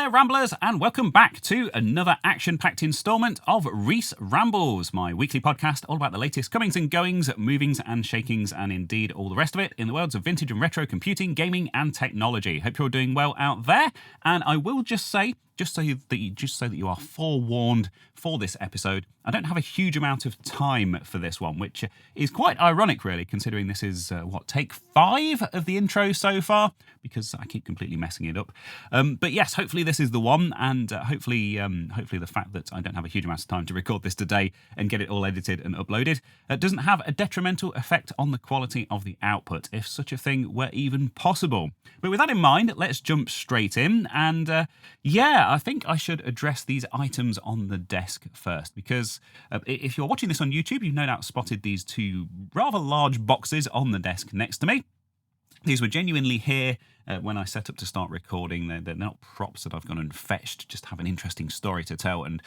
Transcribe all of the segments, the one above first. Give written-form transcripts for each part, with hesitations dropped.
there, Ramblers, and welcome back to another action-packed instalment of Reese Rambles, my weekly podcast all about the latest comings and goings, movings and shakings, and indeed all the rest of it in the worlds of vintage and retro computing, gaming, and technology. Hope you're all doing well out there, and I will just say, just so that you are forewarned for this episode, I don't have a huge amount of time for this one, which is quite ironic, really, considering this is, take 5 of the intro so far, because I keep completely messing it up. But yes, hopefully this is the one, and hopefully the fact that I don't have a huge amount of time to record this today and get it all edited and uploaded doesn't have a detrimental effect on the quality of the output, if such a thing were even possible. But with that in mind, let's jump straight in, and I think I should address these items on the desk first, because if you're watching this on YouTube, you've no doubt spotted these 2 rather large boxes on the desk next to me. These were genuinely here when I set up to start recording. They're not props that I've gone and fetched, just have an interesting story to tell and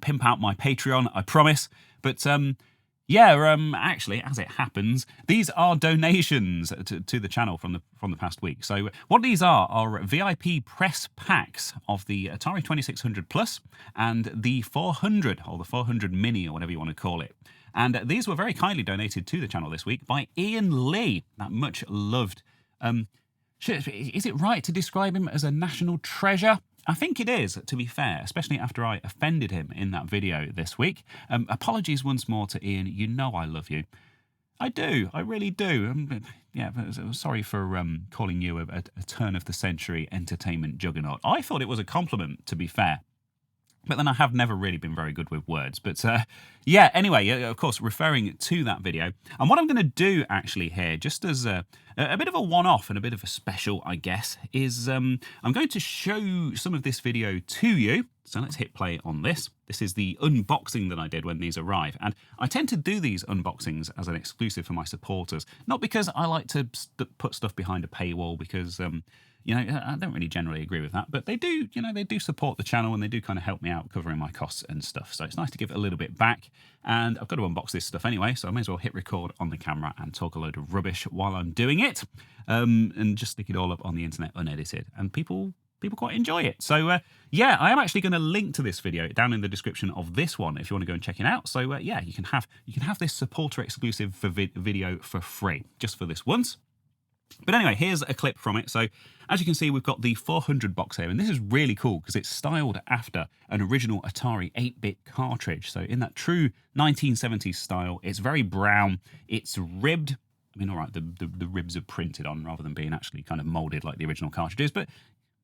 pimp out my Patreon, I promise. But actually, as it happens, these are donations to the channel from the past week. So what these are VIP press packs of the Atari 2600 Plus and the 400, or the 400 Mini, or whatever you want to call it. And these were very kindly donated to the channel this week by Ian Lee, that much loved. Is it right to describe him as a national treasure? I think it is, to be fair, especially after I offended him in that video this week. Apologies once more to Ian. You know I love you. I do. I really do. Sorry for calling you a turn of the century entertainment juggernaut. I thought it was a compliment, to be fair. But then I have never really been very good with words. But anyway, of course, referring to that video. And what I'm going to do actually here, just as a bit of a one-off and a bit of a special, I guess, is I'm going to show some of this video to you. So let's hit play on this. This is the unboxing that I did when these arrive. And I tend to do these unboxings as an exclusive for my supporters. Not because I like to put stuff behind a paywall, because I don't really generally agree with that, but they do support the channel, and they do kind of help me out covering my costs and stuff. So it's nice to give it a little bit back, and I've got to unbox this stuff anyway, so I may as well hit record on the camera and talk a load of rubbish while I'm doing it, and just stick it all up on the internet unedited, and people quite enjoy it. So I am actually going to link to this video down in the description of this one if you want to go and check it out. So you can have this supporter exclusive video for free, just for this once. But anyway, here's a clip from it. So as you can see, we've got the 400 box here, and this is really cool because it's styled after an original Atari 8-bit cartridge. So in that true 1970s style, it's very brown, it's ribbed. I mean, all right, the ribs are printed on rather than being actually kind of molded like the original cartridges, but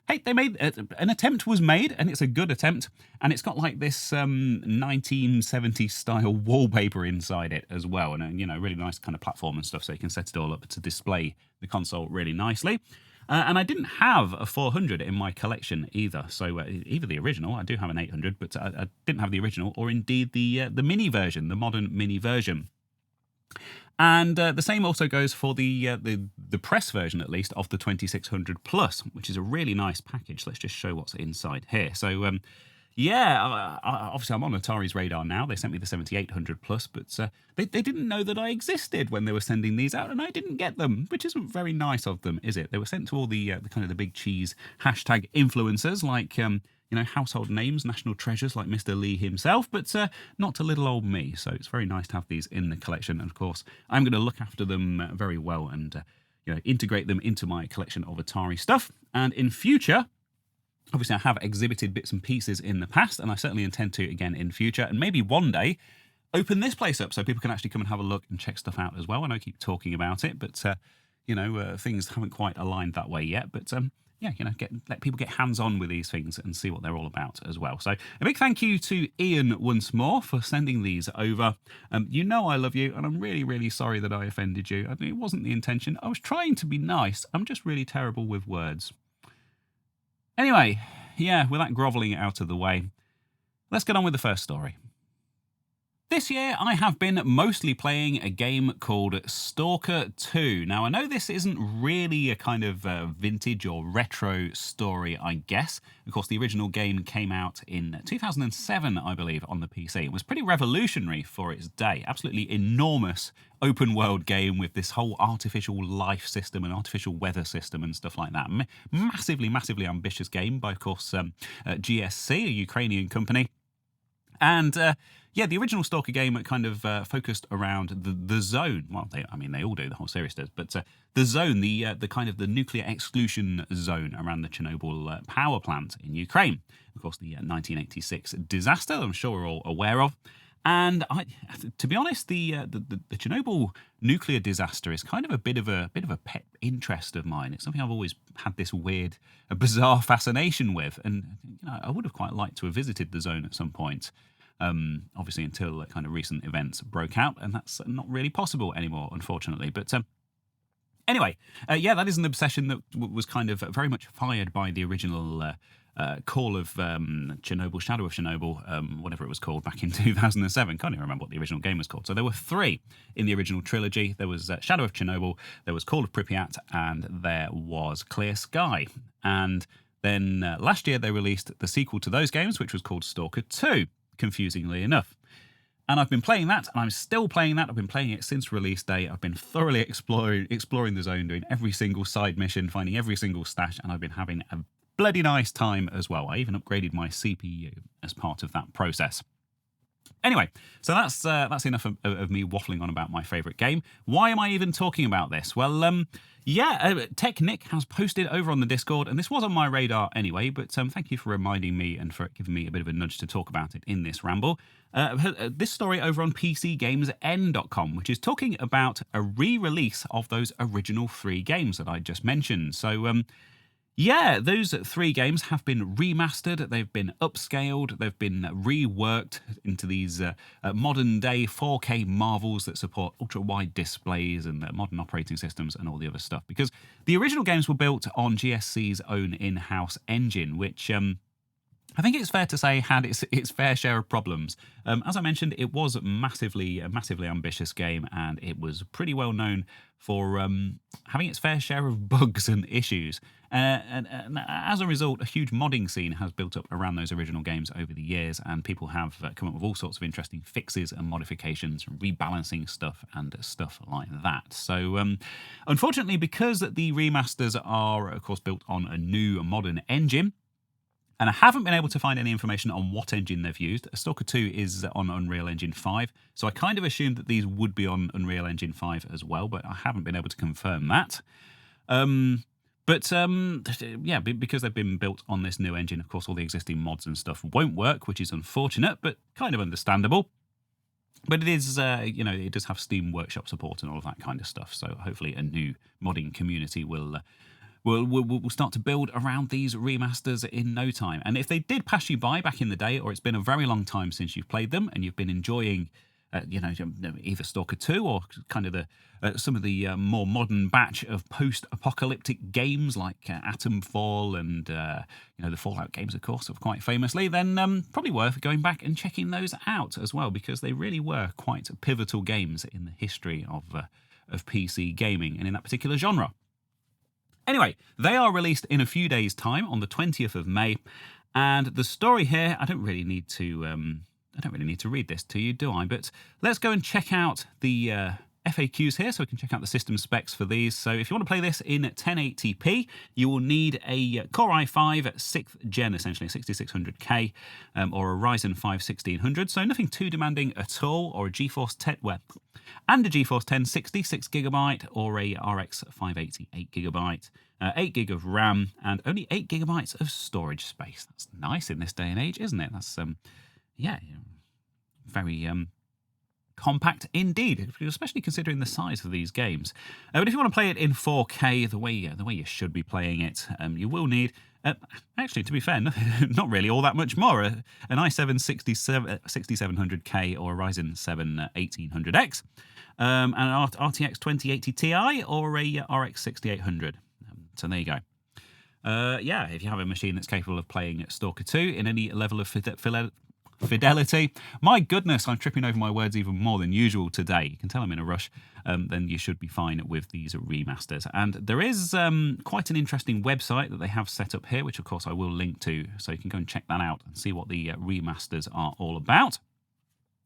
hey, they made an attempt was made, and it's a good attempt, and it's got like this 1970s style wallpaper inside it as well, and a really nice kind of platform and stuff, so you can set it all up to display the console really nicely. And I didn't have a 400 in my collection either, so either the original, I do have an 800, but I didn't have the original, or indeed the mini version, the modern mini version. And the same also goes for the press version, at least, of the 2600 Plus, which is a really nice package. Let's just show what's inside here. So, obviously I'm on Atari's radar now. They sent me the 7800 Plus, but they didn't know that I existed when they were sending these out, and I didn't get them, which isn't very nice of them, is it? They were sent to all the kind of the big cheese hashtag influencers, like household names, national treasures like Mr. Lee himself, but not to little old me. So it's very nice to have these in the collection. And of course, I'm going to look after them very well and integrate them into my collection of Atari stuff. And in future, obviously I have exhibited bits and pieces in the past, and I certainly intend to again in future. And maybe one day open this place up so people can actually come and have a look and check stuff out as well. I know I keep talking about it, but things haven't quite aligned that way yet. But let people get hands-on with these things and see what they're all about as well. So a big thank you to Ian once more for sending these over. I love you, and I'm really, really sorry that I offended you. I mean, it wasn't the intention. I was trying to be nice. I'm just really terrible with words. Anyway, with that grovelling out of the way, let's get on with the first story. This year, I have been mostly playing a game called S.T.A.L.K.E.R 2. Now, I know this isn't really a kind of vintage or retro story, I guess. Of course, the original game came out in 2007, I believe, on the PC. It was pretty revolutionary for its day. Absolutely enormous open world game with this whole artificial life system and artificial weather system and stuff like that. Massively ambitious game by, of course, GSC, a Ukrainian company. And yeah, the original S.T.A.L.K.E.R game kind of focused around the zone. Well, they all do. The whole series does. But the zone, the kind of the nuclear exclusion zone around the Chernobyl power plant in Ukraine. Of course, the 1986 disaster, I'm sure we're all aware of. And to be honest, the Chernobyl nuclear disaster is kind of a bit of a pet interest of mine. It's something I've always had this weird, bizarre fascination with, and I would have quite liked to have visited the zone at some point. Obviously, until kind of recent events broke out, and that's not really possible anymore, unfortunately. But anyway, yeah, that is an obsession that was kind of very much fired by the original Call of Chernobyl, Shadow of Chernobyl, whatever it was called back in 2007. Can't even remember what the original game was called. So there were 3 in the original trilogy. There was Shadow of Chernobyl, there was Call of Pripyat, and there was Clear Sky. And then last year they released the sequel to those games, which was called S.T.A.L.K.E.R 2, confusingly enough. And I've been playing that, and I'm still playing that. I've been playing it since release day. I've been thoroughly exploring the zone, doing every single side mission, finding every single stash, and I've been having a bloody nice time as well. I even upgraded my CPU as part of that process. Anyway, so that's enough of me waffling on about my favourite game. Why am I even talking about this? Well, yeah, Tech Nick has posted over on the Discord, and this was on my radar anyway, but thank you for reminding me and for giving me a bit of a nudge to talk about it in this ramble. This story over on PCGamesN.com, which is talking about a re-release of those original 3 games that I just mentioned. So, yeah, those 3 games have been remastered, they've been upscaled, they've been reworked into these modern-day 4K marvels that support ultra-wide displays and modern operating systems and all the other stuff. Because the original games were built on GSC's own in-house engine, which I think it's fair to say had its fair share of problems. As I mentioned, it was a massively ambitious game, and it was pretty well known for having its fair share of bugs and issues. And as a result, a huge modding scene has built up around those original games over the years, and people have come up with all sorts of interesting fixes and modifications, rebalancing stuff and stuff like that. So, unfortunately, because the remasters are, of course, built on a new modern engine, and I haven't been able to find any information on what engine they've used. S.T.A.L.K.E.R 2 is on Unreal Engine 5, so I kind of assumed that these would be on Unreal Engine 5 as well, but I haven't been able to confirm that. Yeah, because they've been built on this new engine, of course, all the existing mods and stuff won't work, which is unfortunate, but kind of understandable. But it is, it does have Steam Workshop support and all of that kind of stuff, so hopefully a new modding community will start to build around these remasters in no time. And if they did pass you by back in the day, or it's been a very long time since you've played them and you've been enjoying, either S.T.A.L.K.E.R 2 or kind of some of the more modern batch of post-apocalyptic games like Atomfall and the Fallout games, of course, quite famously, then probably worth going back and checking those out as well, because they really were quite pivotal games in the history of PC gaming and in that particular genre. Anyway, they are released in a few days' time on the 20th of May, and the story here, I don't really need to read this to you, do I? But let's go and check out the FAQs here, so we can check out the system specs for these. So if you want to play this in 1080p, you will need a Core i5 6th gen, essentially, 6600K, or a Ryzen 5 1600. So nothing too demanding at all, or a GeForce 10, and a GeForce 1060 6GB, or a RX 580 8GB, 8GB of RAM, and only 8GB of storage space. That's nice in this day and age, isn't it? That's very compact indeed, especially considering the size of these games. But if you want to play it in 4K, the way you should be playing it, you will need, actually, to be fair, not really all that much more. An i7 6700K or a Ryzen 7 1800X, and an RTX 2080 Ti or a RX 6800. So there you go. If you have a machine that's capable of playing S.T.A.L.K.E.R 2 in any level of fidelity. My goodness, I'm tripping over my words even more than usual today. You can tell I'm in a rush. Then you should be fine with these remasters. And there is quite an interesting website that they have set up here, which of course I will link to, so you can go and check that out and see what the remasters are all about.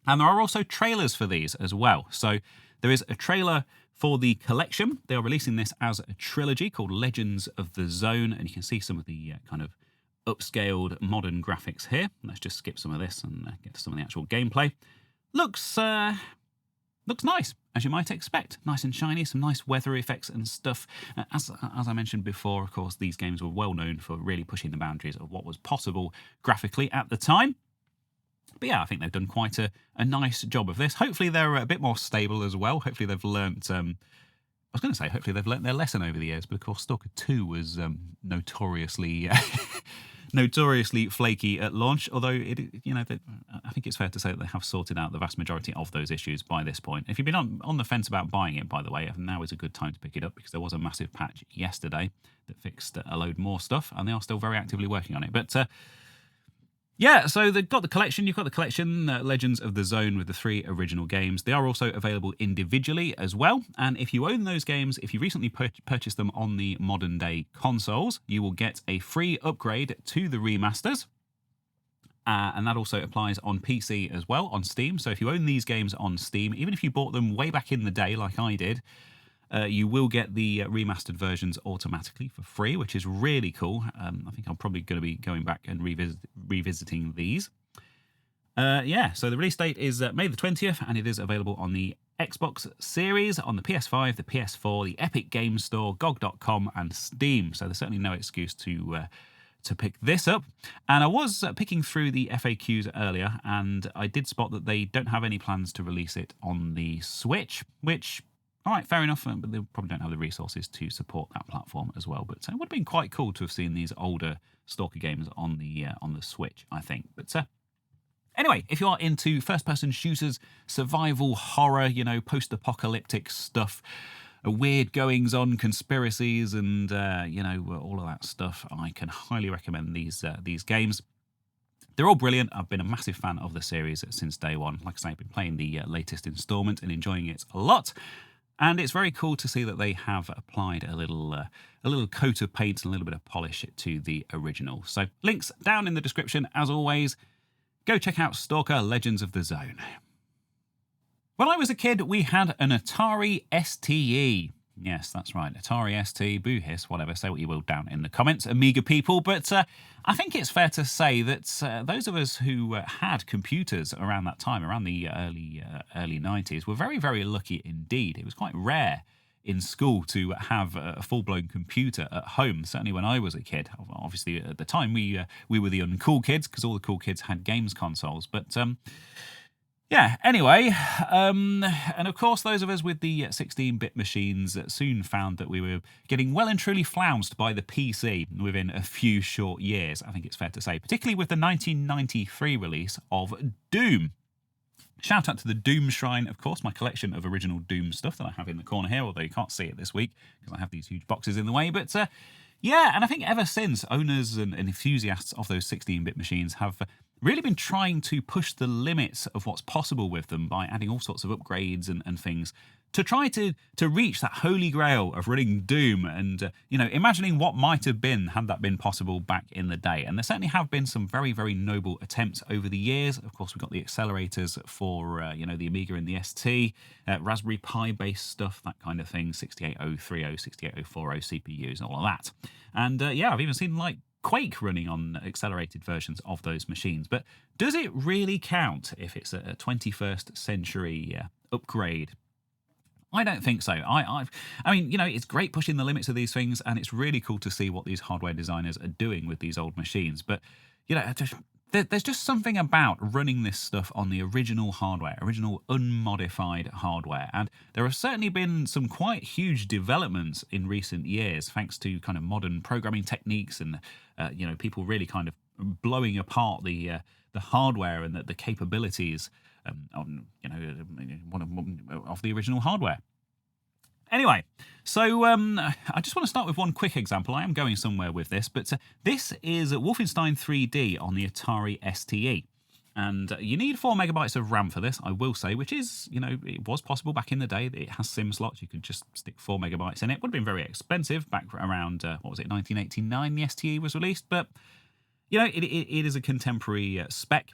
And there are also trailers for these as well. So there is a trailer for the collection. They are releasing this as a trilogy called Legends of the Zone, and you can see some of the kind of upscaled modern graphics here. Let's just skip some of this and get to some of the actual gameplay. Looks nice, as you might expect. Nice and shiny, some nice weather effects and stuff. As I mentioned before, of course, these games were well known for really pushing the boundaries of what was possible graphically at the time. But yeah, I think they've done quite a nice job of this. Hopefully they're a bit more stable as well. Hopefully they've learnt... hopefully they've learnt their lesson over the years, but of course S.T.A.L.K.E.R 2 was notoriously flaky at launch, although I think it's fair to say that they have sorted out the vast majority of those issues by this point. If you've been on the fence about buying it, by the way, now is a good time to pick it up, because there was a massive patch yesterday that fixed a load more stuff, and they are still very actively working on it. But yeah, so they've got the collection. You've got the collection, Legends of the Zone, with the 3 original games. They are also available individually as well. And if you own those games, if you recently purchased them on the modern day consoles, you will get a free upgrade to the remasters. And that also applies on PC as well, on Steam. So if you own these games on Steam, even if you bought them way back in the day, like I did, you will get the remastered versions automatically for free, which is really cool. I think I'm probably going to be going back and revisiting these. So the release date is May the 20th, and it is available on the Xbox Series, on the PS5, the PS4, the Epic Games Store, GOG.com, and Steam. So there's certainly no excuse to pick this up. And I was picking through the FAQs earlier, and I did spot that they don't have any plans to release it on the Switch, which... all right, fair enough, but they probably don't have the resources to support that platform as well. But it would have been quite cool to have seen these older S.T.A.L.K.E.R games on the Switch, I think. But anyway, if you are into first-person shooters, survival horror, post-apocalyptic stuff, weird goings-on, conspiracies, and all of that stuff, I can highly recommend these games. They're all brilliant. I've been a massive fan of the series since day one. Like I say, I've been playing the latest installment and enjoying it a lot. And it's very cool to see that they have applied a little coat of paint and a little bit of polish to the original. So links down in the description, as always. Go check out S.T.A.L.K.E.R Legends of the Zone. When I was a kid, we had an Atari ST. Yes, that's right. Atari ST, boo hiss, whatever. Say what you will down in the comments, Amiga people. But I think it's fair to say that those of us who had computers around that time, around the early 90s, were very, very lucky indeed. It was quite rare in school to have a full-blown computer at home, certainly when I was a kid. Obviously, at the time, we were the uncool kids, because all the cool kids had games consoles. But... yeah, anyway, and of course those of us with the 16-bit machines soon found that we were getting well and truly flounced by the PC within a few short years, I think it's fair to say, particularly with the 1993 release of Doom. Shout out to the Doom Shrine, of course, my collection of original Doom stuff that I have in the corner here, although you can't see it this week because I have these huge boxes in the way, but... yeah, and I think ever since, owners and enthusiasts of those 16-bit machines have really been trying to push the limits of what's possible with them by adding all sorts of upgrades and things to try to reach that holy grail of running Doom and, imagining what might have been had that been possible back in the day. And there certainly have been some very, very noble attempts over the years. Of course, we've got the accelerators for, the Amiga and the ST, Raspberry Pi-based stuff, that kind of thing, 68030, 68040 CPUs and all of that. And, I've even seen, Quake running on accelerated versions of those machines. But does it really count if it's a 21st century upgrade? I don't think so. I mean, it's great pushing the limits of these things, and it's really cool to see what these hardware designers are doing with these old machines. But, there's just something about running this stuff on the original hardware, original unmodified hardware. And there have certainly been some quite huge developments in recent years, thanks to kind of modern programming techniques and, people really kind of blowing apart the hardware and the capabilities of the original hardware. Anyway, so I just want to start with one quick example. I am going somewhere with this, but this is Wolfenstein 3D on the Atari ST. And you need 4 megabytes of RAM for this, I will say, which is, it was possible back in the day. It has SIM slots. You could just stick 4 megabytes in it. Would have been very expensive back around, 1989 the STE was released. But, it is a contemporary spec.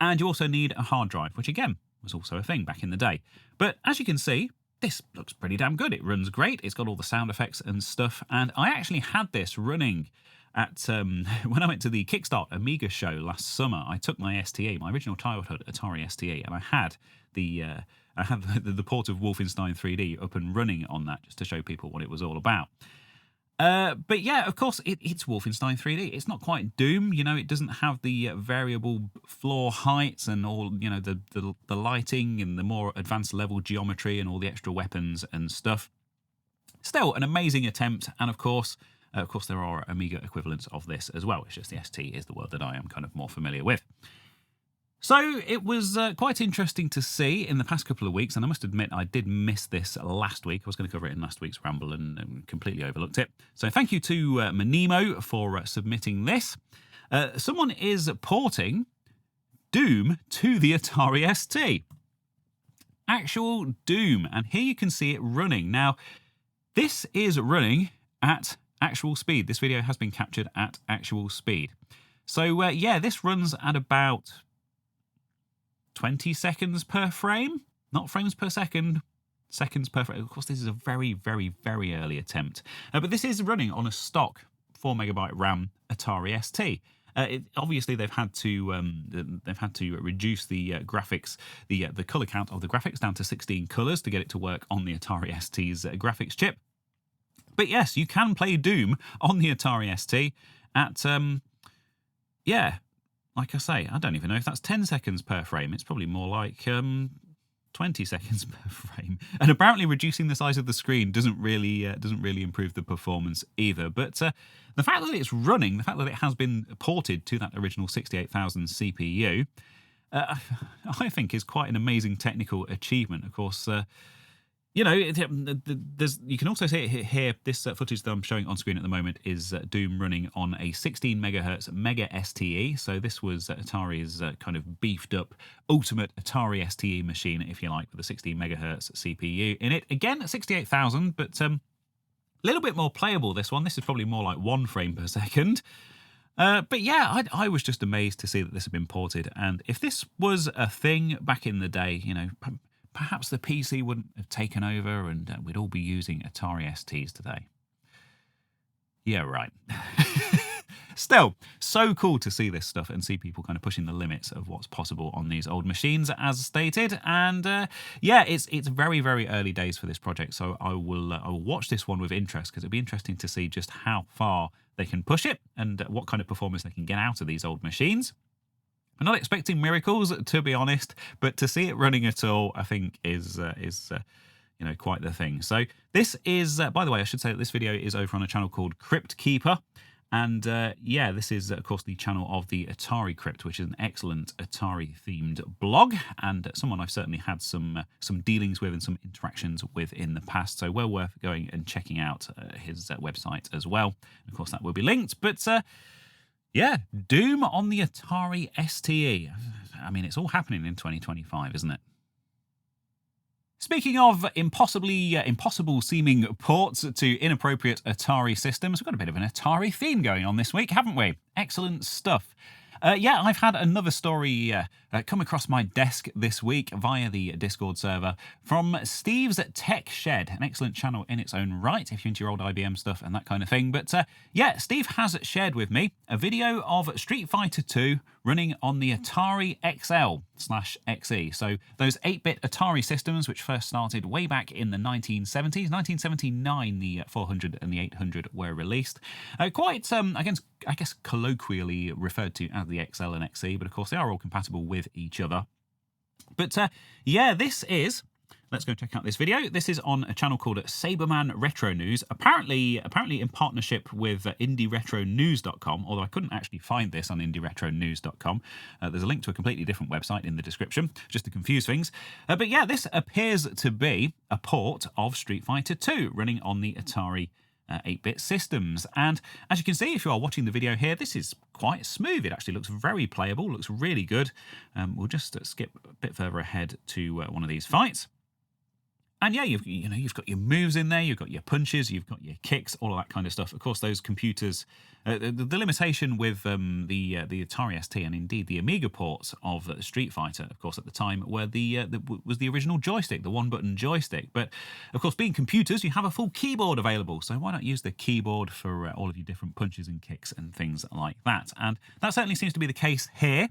And you also need a hard drive, which, again, was also a thing back in the day. But as you can see, this looks pretty damn good. It runs great. It's got all the sound effects and stuff. And I actually had this running at when I went to the Kickstart Amiga show last summer. I took my ST.A., my original childhood Atari ST.A., and I had the port of Wolfenstein 3D up and running on that just to show people what it was all about. But yeah, of course, it's Wolfenstein 3D. It's not quite Doom. It doesn't have the variable floor heights and all, the lighting and the more advanced level geometry and all the extra weapons and stuff. Still, an amazing attempt, and of course, there are Amiga equivalents of this as well. It's just the ST is the word that I am kind of more familiar with. So it was quite interesting to see in the past couple of weeks, and I must admit I did miss this last week. I was going to cover it in last week's Ramble and completely overlooked it. So thank you to Manimo for submitting this. Someone is porting Doom to the Atari ST. Actual Doom, and here you can see it running. Now, this is running at actual speed. This video has been captured at actual speed. So yeah, this runs at about 20 seconds per frame, not frames per second, seconds per frame. Of course, this is a very, very, very early attempt, but this is running on a stock 4 megabyte RAM Atari ST. Obviously, they've had to reduce the graphics, the color count of the graphics down to 16 colors to get it to work on the Atari ST's graphics chip. But yes, you can play Doom on the Atari ST at, yeah, like I say, I don't even know if that's 10 seconds per frame. It's probably more like 20 seconds per frame. And apparently reducing the size of the screen doesn't really improve the performance either. But the fact that it's running, the fact that it has been ported to that original 68,000 CPU, I think is quite an amazing technical achievement. Of course, you can also see it here. This footage that I'm showing on screen at the moment is Doom running on a 16 megahertz Mega STE. So this was Atari's kind of beefed up ultimate Atari STE machine, if you like, with a 16 megahertz CPU in it. Again, at 68,000, but a little bit more playable, this one. This is probably more like 1 frame per second. But yeah, I was just amazed to see that this had been ported. And if this was a thing back in the day, perhaps the PC wouldn't have taken over and we'd all be using Atari STs today. Yeah, right. Still, so cool to see this stuff and see people kind of pushing the limits of what's possible on these old machines, as stated. And yeah, it's very, very early days for this project, so I will watch this one with interest, because it'll be interesting to see just how far they can push it and what kind of performance they can get out of these old machines. I'm not expecting miracles, to be honest, but to see it running at all, I think is quite the thing. So this is, by the way, I should say that this video is over on a channel called Crypt Keeper. And yeah, this is, of course, the channel of the Atari Crypt, which is an excellent Atari-themed blog, and someone I've certainly had some dealings with and some interactions with in the past. So well worth going and checking out his website as well. And of course, that will be linked. But yeah, Doom on the Atari STE. I mean, it's all happening in 2025, isn't it? Speaking of impossible seeming ports to inappropriate Atari systems, we've got a bit of an Atari theme going on this week, haven't we? Excellent stuff. Yeah, I've had another story come across my desk this week via the Discord server from Steve's Tech Shed, an excellent channel in its own right if you're into your old IBM stuff and that kind of thing. But yeah, Steve has shared with me a video of Street Fighter II running on the Atari XL/XE. So those 8-bit Atari systems, which first started way back in the 1970s. 1979, the 400 and the 800 were released. Quite, I guess, colloquially referred to as the XL and XE, but of course they are all compatible with each other. But yeah, this is... Let's go check out this video. This is on a channel called Saberman Retro News, apparently in partnership with indieretronews.com, although I couldn't actually find this on indieretronews.com. There's a link to a completely different website in the description, just to confuse things. But yeah, this appears to be a port of Street Fighter II running on the Atari 8-bit systems. And as you can see, if you are watching the video here, this is quite smooth. It actually looks very playable, looks really good. We'll just skip a bit further ahead to one of these fights. And yeah, you've got your moves in there, you've got your punches, you've got your kicks, all of that kind of stuff. Of course, those computers, the limitation with the Atari ST and indeed the Amiga ports of Street Fighter, of course, at the time, was the original joystick, the one-button joystick. But of course, being computers, you have a full keyboard available. So why not use the keyboard for all of your different punches and kicks and things like that? And that certainly seems to be the case here.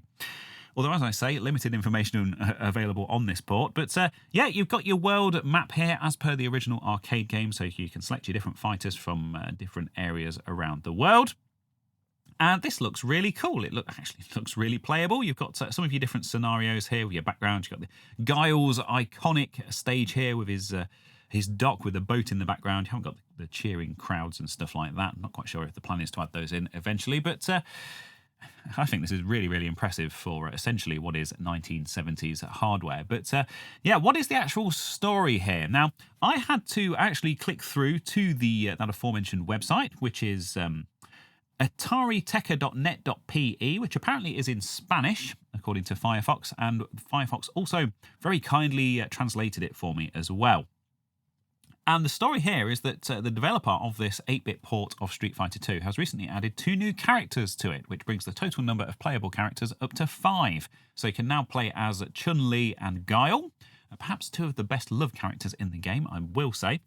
Although, as I say, limited information available on this port. But yeah, you've got your world map here as per the original arcade game, so you can select your different fighters from different areas around the world. And this looks really cool. It actually looks really playable. You've got some of your different scenarios here with your background. You've got the Guile's iconic stage here with his dock with a boat in the background. You haven't got the cheering crowds and stuff like that. I'm not quite sure if the plan is to add those in eventually, but I think this is really, really impressive for essentially what is 1970s hardware. But yeah, what is the actual story here? Now, I had to actually click through to that aforementioned website, which is AtariTecker.net.pe, which apparently is in Spanish, according to Firefox, and Firefox also very kindly translated it for me as well. And the story here is that the developer of this 8-bit port of Street Fighter II has recently added 2 new characters to it, which brings the total number of playable characters up to 5. So you can now play as Chun-Li and Guile, perhaps 2 of the best loved characters in the game, I will say.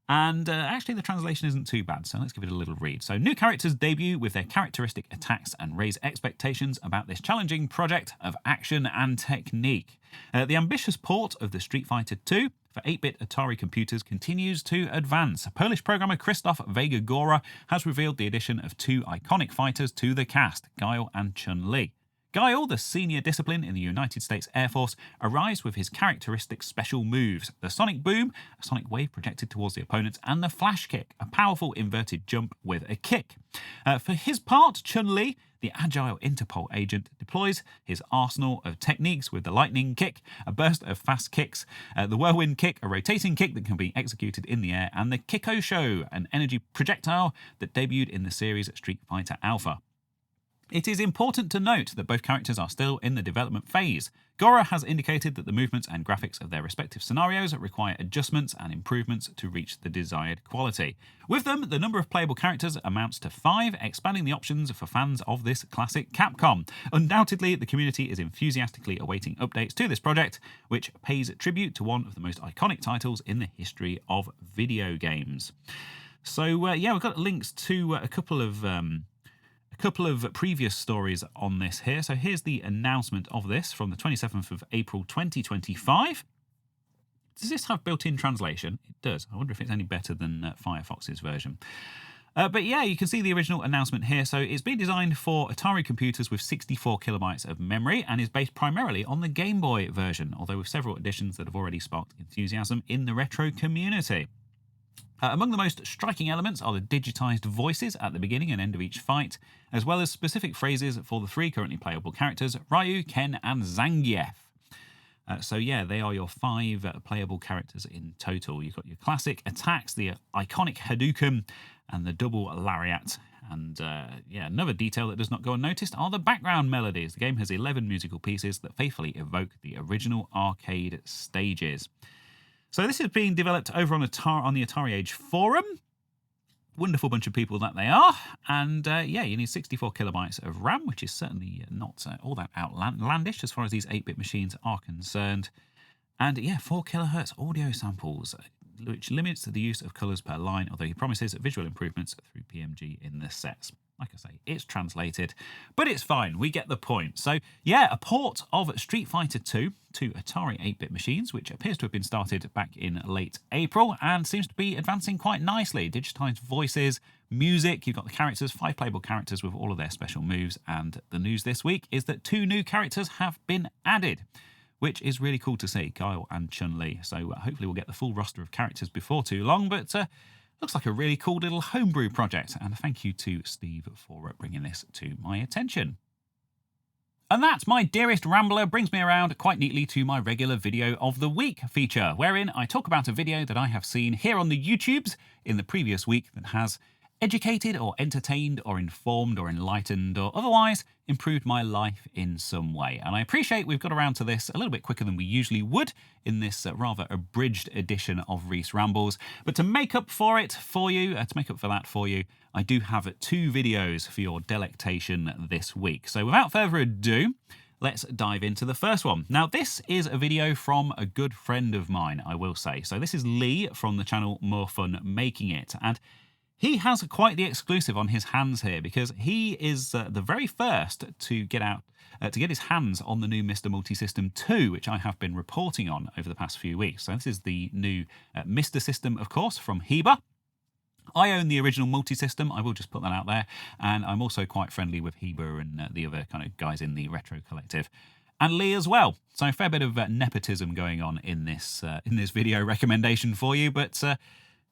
And actually the translation isn't too bad, so let's give it a little read. So new characters debut with their characteristic attacks and raise expectations about this challenging project of action and technique. The ambitious port of the Street Fighter II for 8-bit Atari computers continues to advance. Polish programmer Krzysztof Vega-Góra has revealed the addition of 2 iconic fighters to the cast, Guile and Chun-Li. Guile, the senior discipline in the United States Air Force, arrives with his characteristic special moves, the Sonic Boom, a sonic wave projected towards the opponents, and the Flash Kick, a powerful inverted jump with a kick. For his part, Chun-Li, the agile Interpol agent, deploys his arsenal of techniques with the Lightning Kick, a burst of fast kicks, the Whirlwind Kick, a rotating kick that can be executed in the air, and the Kiko-Sho, an energy projectile that debuted in the series Street Fighter Alpha. It is important to note that both characters are still in the development phase. Góra has indicated that the movements and graphics of their respective scenarios require adjustments and improvements to reach the desired quality. With them, the number of playable characters amounts to 5, expanding the options for fans of this classic Capcom. Undoubtedly, the community is enthusiastically awaiting updates to this project, which pays tribute to one of the most iconic titles in the history of video games. So, yeah, we've got links to a couple of previous stories on this here. So here's the announcement of this from the 27th of April 2025. Does this have built-in translation? It does. I wonder if it's any better than Firefox's version. But yeah, you can see the original announcement here. So it's been designed for Atari computers with 64 kilobytes of memory and is based primarily on the Game Boy version, although with several additions that have already sparked enthusiasm in the retro community. Among the most striking elements are the digitized voices at the beginning and end of each fight, as well as specific phrases for the 3 currently playable characters, Ryu, Ken, and Zangief. So yeah, they are your 5 playable characters in total. You've got your classic attacks, the iconic Hadouken, and the double lariat. And yeah, another detail that does not go unnoticed are the background melodies. The game has 11 musical pieces that faithfully evoke the original arcade stages. So this is being developed over on the Atari Age forum. Wonderful bunch of people that they are. And yeah, you need 64 kilobytes of RAM, which is certainly not all that outlandish as far as these 8-bit machines are concerned. And yeah, 4 kilohertz audio samples, which limits the use of colours per line, although he promises visual improvements through PMG in the sets. Like I say, it's translated, but it's fine. We get the point. So yeah, a port of Street Fighter II to Atari 8-bit machines, which appears to have been started back in late April and seems to be advancing quite nicely. Digitized voices, music, you've got the characters, 5 playable characters with all of their special moves. And the news this week is that 2 new characters have been added, which is really cool to see, Guile and Chun-Li. So hopefully we'll get the full roster of characters before too long, but looks like a really cool little homebrew project, and thank you to Steve for bringing this to my attention. And that, my dearest Rambler, brings me around quite neatly to my regular Video of the Week feature, wherein I talk about a video that I have seen here on the YouTubes in the previous week that has educated or entertained or informed or enlightened or otherwise improved my life in some way. And I appreciate we've got around to this a little bit quicker than we usually would in this rather abridged edition of Reese Rambles. But to make up for it for you, I do have 2 videos for your delectation this week. So without further ado, let's dive into the first one. Now, this is a video from a good friend of mine, I will say. So this is Lee from the channel More Fun Making It. And he has quite the exclusive on his hands here because he is the very first to get his hands on the new Mr. Multisystem 2, which I have been reporting on over the past few weeks. So this is the new Mr. System, of course, from Heber. I own the original multi-system, I will just put that out there, and I'm also quite friendly with Heber and the other kind of guys in the Retro Collective, and Lee as well. So a fair bit of nepotism going on in this video recommendation for you, but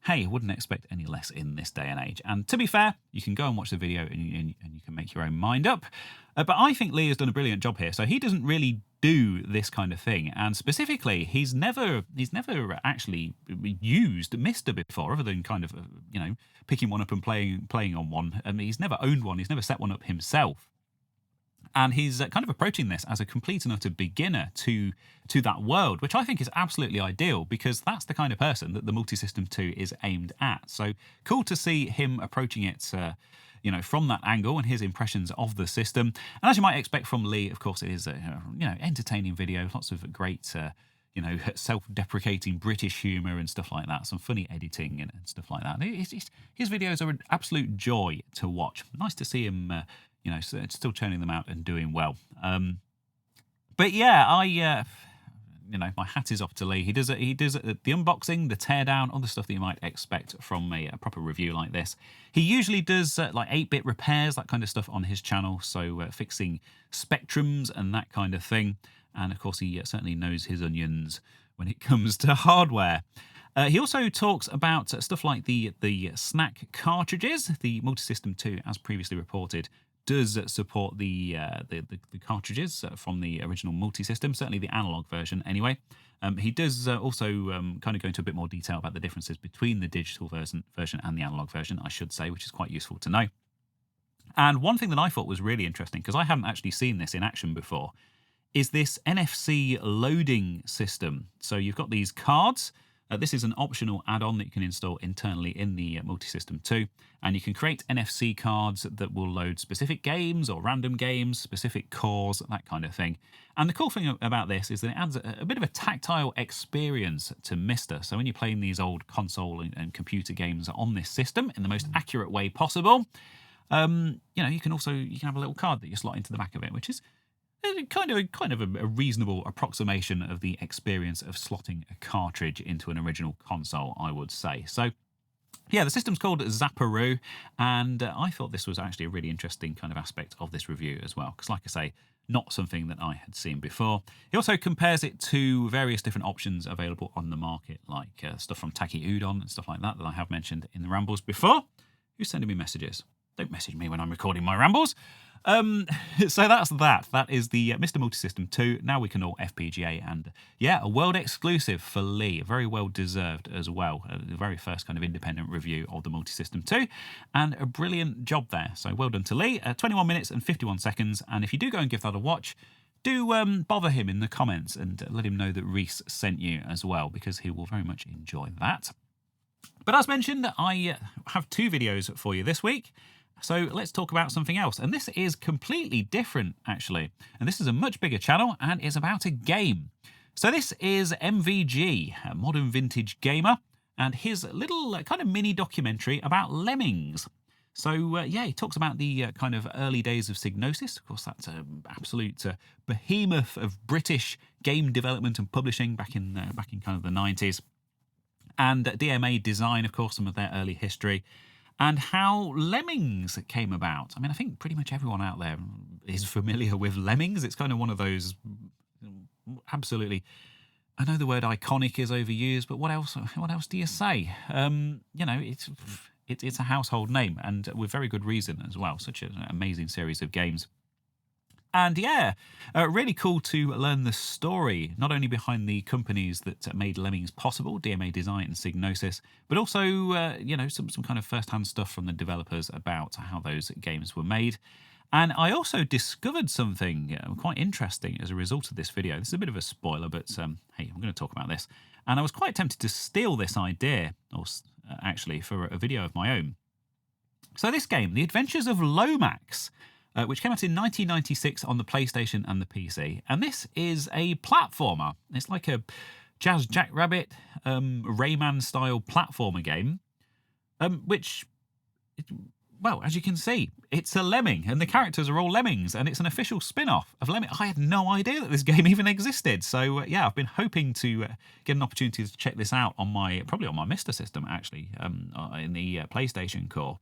hey, I wouldn't expect any less in this day and age. And to be fair, you can go and watch the video and you can make your own mind up. But I think Lee has done a brilliant job here. So he doesn't really do this kind of thing. And specifically, he's never actually used Mr. before, other than kind of, picking one up and playing on one. I mean, he's never owned one. He's never set one up himself. And he's kind of approaching this as a complete and utter beginner to that world, which I think is absolutely ideal because that's the kind of person that the Multisystem 2 is aimed at. So cool to see him approaching it, from that angle and his impressions of the system. And as you might expect from Lee, of course, it is a entertaining video, lots of great self-deprecating British humour and stuff like that, some funny editing and stuff like that. His videos are an absolute joy to watch. Nice to see him. Still churning them out and doing well. But yeah, my hat is off to Lee. He does the unboxing, the teardown, all the stuff that you might expect from a proper review like this. He usually does like 8-bit repairs, that kind of stuff on his channel, so fixing spectrums and that kind of thing. And of course, he certainly knows his onions when it comes to hardware. He also talks about stuff like the S.T.A.L.K.E.R cartridges. The Multisystem 2, as previously reported, does support the cartridges from the original multi-system, certainly the analog version anyway. He does also kind of go into a bit more detail about the differences between the digital version and the analog version, I should say, which is quite useful to know. And one thing that I thought was really interesting, because I hadn't actually seen this in action before, is this NFC loading system. So you've got these cards. This is an optional add-on that you can install internally in the Multisystem 2, and you can create NFC cards that will load specific games or random games, specific cores, that kind of thing. And the cool thing about this is that it adds a bit of a tactile experience to Mr. So when you're playing these old console and computer games on this system in the most accurate way possible, you can have a little card that you slot into the back of it, which is kind of a reasonable approximation of the experience of slotting a cartridge into an original console, I would say. So yeah, the system's called S.T.A.L.K.E.R, and I thought this was actually a really interesting kind of aspect of this review as well, because like I say, not something that I had seen before. He also compares it to various different options available on the market, like stuff from S.T.A.L.K.E.R and stuff like that I have mentioned in the Rambles before. Who's sending me messages? Don't message me when I'm recording my Rambles. So that's that. That is the Mr. Multisystem 2. Now we can all FPGA, and yeah, a world exclusive for Lee. Very well deserved as well. The very first kind of independent review of the Multisystem 2, and a brilliant job there. So well done to Lee. 21 minutes and 51 seconds. And if you do go and give that a watch, do bother him in the comments and let him know that Reese sent you as well, because he will very much enjoy that. But as mentioned, I have 2 videos for you this week. So let's talk about something else. And this is completely different, actually. And this is a much bigger channel and is about a game. So this is MVG, a modern vintage gamer, and his little kind of mini documentary about lemmings. So yeah, he talks about the kind of early days of Psygnosis. Of course, that's an absolute behemoth of British game development and publishing back in kind of the 90s. And DMA Design, of course, some of their early history. And how Lemmings came about. I mean, I think pretty much everyone out there is familiar with Lemmings. It's kind of one of those absolutely, I know the word iconic is overused, but what else do you say? It's a household name, and with very good reason as well. Such an amazing series of games. And yeah, really cool to learn the story, not only behind the companies that made Lemmings possible, DMA Design and Psygnosis, but also, some kind of first-hand stuff from the developers about how those games were made. And I also discovered something quite interesting as a result of this video. This is a bit of a spoiler, but hey, I'm going to talk about this. And I was quite tempted to steal this idea, or actually, for a video of my own. So this game, The Adventures of Lomax, which came out in 1996 on the PlayStation and the PC. And this is a platformer. It's like a Jazz Jackrabbit, Rayman-style platformer game, which, well, as you can see, it's a lemming, and the characters are all lemmings, and it's an official spin-off of Lemming. I had no idea that this game even existed. So, yeah, I've been hoping to get an opportunity to check this out on probably on my Mister system, actually, in the PlayStation Core,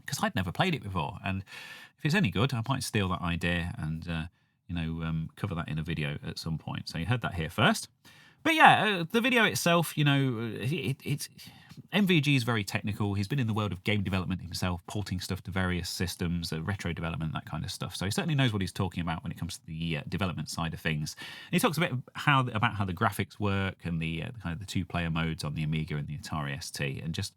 because I'd never played it before. And if it's any good, I might steal that idea and, cover that in a video at some point. So you heard that here first. But yeah, the video itself, it's MVG is very technical. He's been in the world of game development himself, porting stuff to various systems, retro development, that kind of stuff. So he certainly knows what he's talking about when it comes to the development side of things. And he talks a bit about how the graphics work and the kind of the two-player modes on the Amiga and the Atari ST, and just,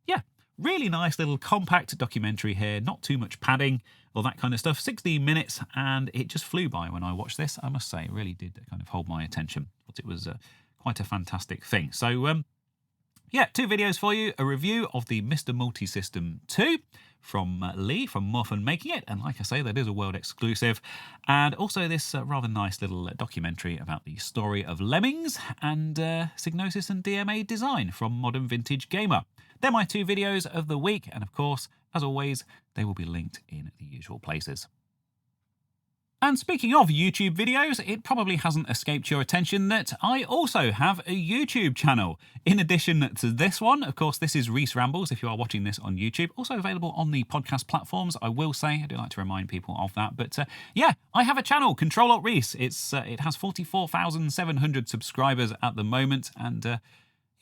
yeah, really nice little compact documentary here, not too much padding, all that kind of stuff. 16 minutes, and it just flew by when I watched this. I must say, it really did kind of hold my attention. But it was quite a fantastic thing. So, yeah, 2 videos for you. A review of the Mr. Multi-System 2 from Lee, from Morphin Making It. And like I say, that is a world exclusive. And also this rather nice little documentary about the story of Lemmings and Psygnosis and DMA Design from Modern Vintage Gamer. They're my 2 videos of the week. And of course, as always, they will be linked in the usual places. And speaking of YouTube videos, it probably hasn't escaped your attention that I also have a YouTube channel. In addition to this one, of course, this is Reese Rambles, if you are watching this on YouTube. Also available on the podcast platforms, I will say. I do like to remind people of that. But yeah, I have a channel, Control-Alt-Reese. It has 44,700 subscribers at the moment. And yeah,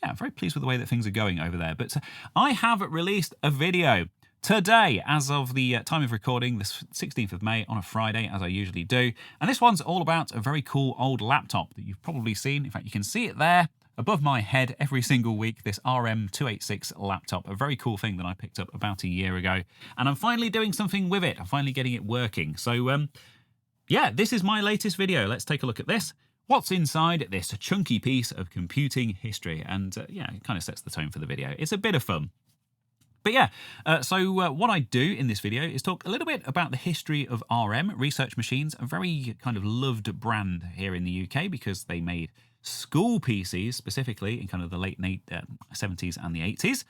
I'm very pleased with the way that things are going over there. But I have released a video today, as of the time of recording, the 16th of May, on a Friday, as I usually do. And this one's all about a very cool old laptop that you've probably seen. In fact, you can see it there above my head every single week, this RM286 laptop, a very cool thing that I picked up about a year ago. And I'm finally doing something with it. I'm finally getting it working. So, yeah, this is my latest video. Let's take a look at this. What's inside this chunky piece of computing history? And yeah, it kind of sets the tone for the video. It's a bit of fun. But yeah, so what I do in this video is talk a little bit about the history of RM, Research Machines, a very kind of loved brand here in the UK because they made school PCs specifically in kind of the late 70s and the 80s.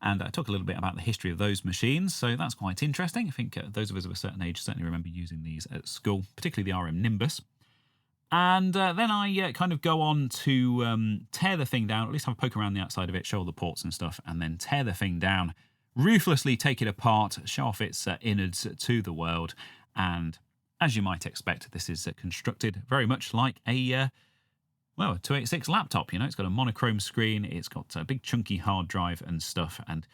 And I talk a little bit about the history of those machines, so that's quite interesting. I think those of us of a certain age certainly remember using these at school, particularly the RM Nimbus. And then I kind of go on to tear the thing down, at least have a poke around the outside of it, show all the ports and stuff, and then tear the thing down, ruthlessly take it apart, show off its innards to the world. And as you might expect, this is constructed very much like a 286 laptop. You know, it's got a monochrome screen, it's got a big chunky hard drive and stuff. And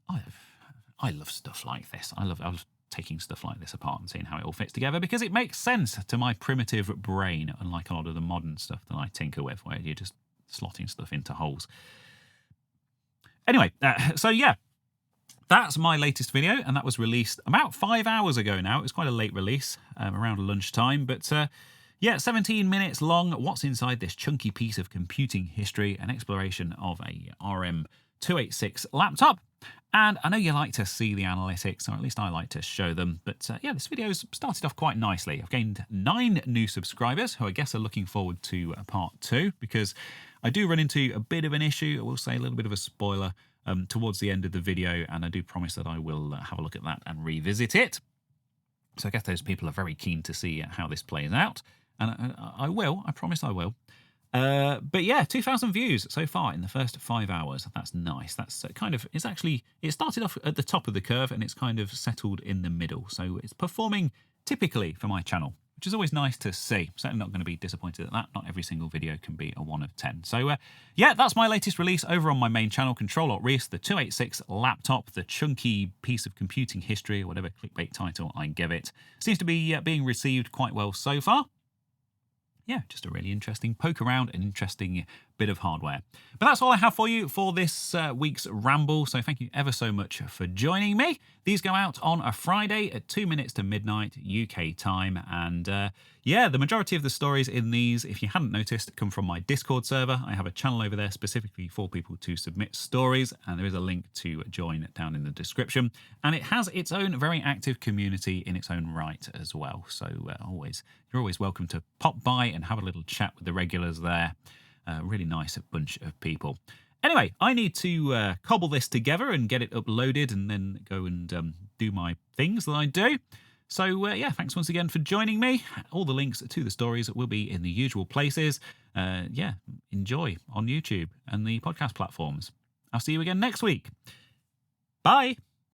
I love stuff like this. I love taking stuff like this apart and seeing how it all fits together, because it makes sense to my primitive brain, unlike a lot of the modern stuff that I tinker with, where you're just slotting stuff into holes. Anyway, so yeah, that's my latest video, and that was released about 5 hours ago now. It was quite a late release, around lunchtime, but yeah, 17 minutes long. What's inside this chunky piece of computing history, an exploration of a RM286 laptop. And I know you like to see the analytics, or at least I like to show them. But yeah, this video's started off quite nicely. I've gained 9 new subscribers who I guess are looking forward to part 2, because I do run into a bit of an issue. I will say a little bit of a spoiler towards the end of the video, and I do promise that I will have a look at that and revisit it. So I guess those people are very keen to see how this plays out. And I will, I promise I will. But yeah, 2,000 views so far in the first 5 hours. That's nice. That's kind of, it started off at the top of the curve and it's kind of settled in the middle. So it's performing typically for my channel. which is always nice to see. Certainly not going to be disappointed at that. Not every single video can be a 1 of 10. So yeah, that's my latest release over on my main channel, Control-Alt-Reese, the 286 laptop, the chunky piece of computing history, or whatever clickbait title I give it. Seems to be being received quite well so far. Yeah, just a really interesting poke around, an interesting bit of hardware. But that's all I have for you for this week's Ramble, so thank you ever so much for joining me. These go out on a Friday at 2 minutes to midnight UK time, and yeah, the majority of the stories in these, if you hadn't noticed, come from my Discord server. I have a channel over there specifically for people to submit stories, and there is a link to join down in the description. And it has its own very active community in its own right as well, so you're always welcome to pop by and have a little chat with the regulars there. Really nice bunch of people. Anyway, I need to cobble this together and get it uploaded and then go and do my things that I do. So yeah, thanks once again for joining me. All the links to the stories will be in the usual places. Yeah, enjoy on YouTube and the podcast platforms. I'll see you again next week. Bye.